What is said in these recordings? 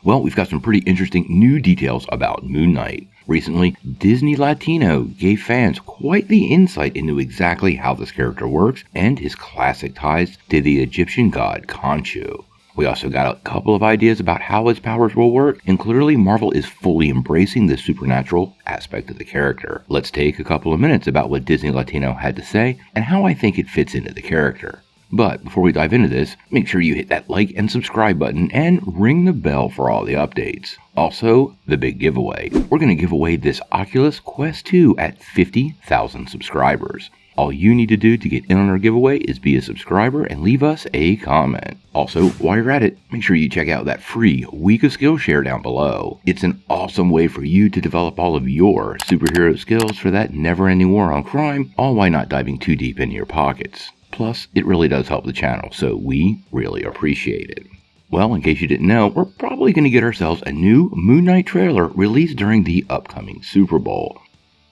Well, we've got some pretty interesting new details about Moon Knight. Recently, Disney Latino gave fans quite the insight into exactly how this character works and his classic ties to the Egyptian god Khonshu. We also got a couple of ideas about how his powers will work, and clearly Marvel is fully embracing the supernatural aspect of the character. Let's take a couple of minutes about what Disney Latino had to say and how I think it fits into the character. But before we dive into this, make sure you hit that like and subscribe button and ring the bell for all the updates. Also, the big giveaway. We're going to give away this Oculus Quest 2 at 50,000 subscribers. All you need to do to get in on our giveaway is be a subscriber and leave us a comment. Also, while you're at it, make sure you check out that free Week of Skillshare down below. It's an awesome way for you to develop all of your superhero skills for that never-ending war on crime, all while not diving too deep into your pockets. Plus, it really does help the channel, so we really appreciate it. Well, in case you didn't know, we're probably going to get ourselves a new Moon Knight trailer released during the upcoming Super Bowl.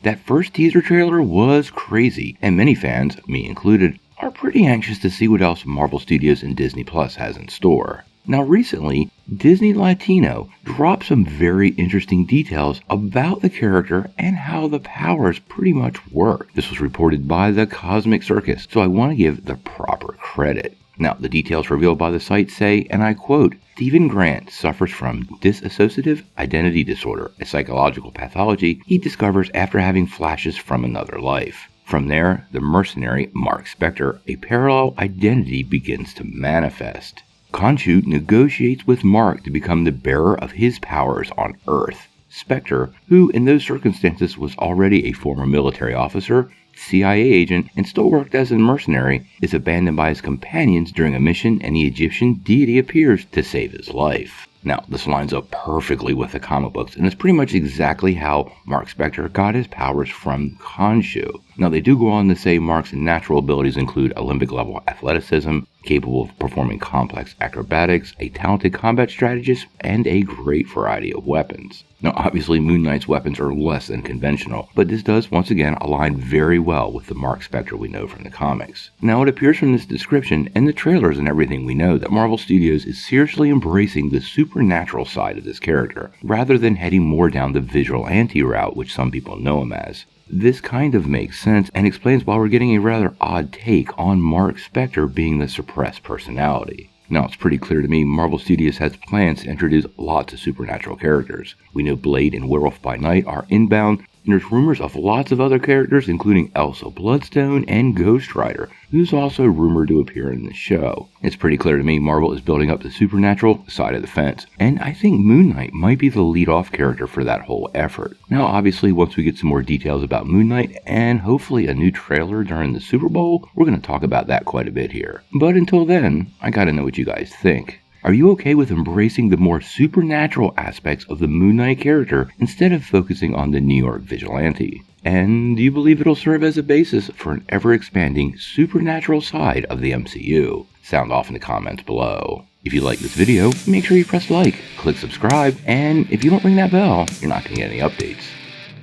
That first teaser trailer was crazy, and many fans, me included, are pretty anxious to see what else Marvel Studios and Disney Plus has in store. Now recently, Disney Latino dropped some very interesting details about the character and how the powers pretty much work. This was reported by the Cosmic Circus, so I want to give the proper credit. Now, the details revealed by the site say, and I quote, Stephen Grant suffers from dissociative identity disorder, a psychological pathology he discovers after having flashes from another life. From there, the mercenary Marc Spector, a parallel identity begins to manifest. Khonshu negotiates with Marc to become the bearer of his powers on Earth. Spector, who in those circumstances was already a former military officer, CIA agent, and still worked as a mercenary, is abandoned by his companions during a mission, and the Egyptian deity appears to save his life. Now, this lines up perfectly with the comic books, and it's pretty much exactly how Marc Spector got his powers from Khonshu. Now, they do go on to say Marc's natural abilities include Olympic-level athleticism, capable of performing complex acrobatics, a talented combat strategist, and a great variety of weapons. Now, obviously, Moon Knight's weapons are less than conventional, but this does once again align very well with the Marc Spector we know from the comics. Now, it appears from this description and the trailers and everything we know that Marvel Studios is seriously embracing the supernatural side of this character, rather than heading more down the vigilante route, which some people know him as. This kind of makes sense and explains why we're getting a rather odd take on Marc Spector being the suppressed personality. Now, it's pretty clear to me Marvel Studios has plans to introduce lots of supernatural characters. We know Blade and Werewolf by Night are inbound, and there's rumors of lots of other characters including Elsa Bloodstone and Ghost Rider, who's also rumored to appear in the show. It's pretty clear to me Marvel is building up the supernatural side of the fence, and I think Moon Knight might be the lead-off character for that whole effort. Now, obviously, once we get some more details about Moon Knight and hopefully a new trailer during the Super Bowl, we're going to talk about that quite a bit here. But until then, I gotta know what you guys think. Are you okay with embracing the more supernatural aspects of the Moon Knight character instead of focusing on the New York vigilante? And do you believe it'll serve as a basis for an ever-expanding supernatural side of the MCU? Sound off in the comments below. If you like this video, make sure you press like, click subscribe, and if you don't ring that bell, you're not going to get any updates.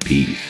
Peace.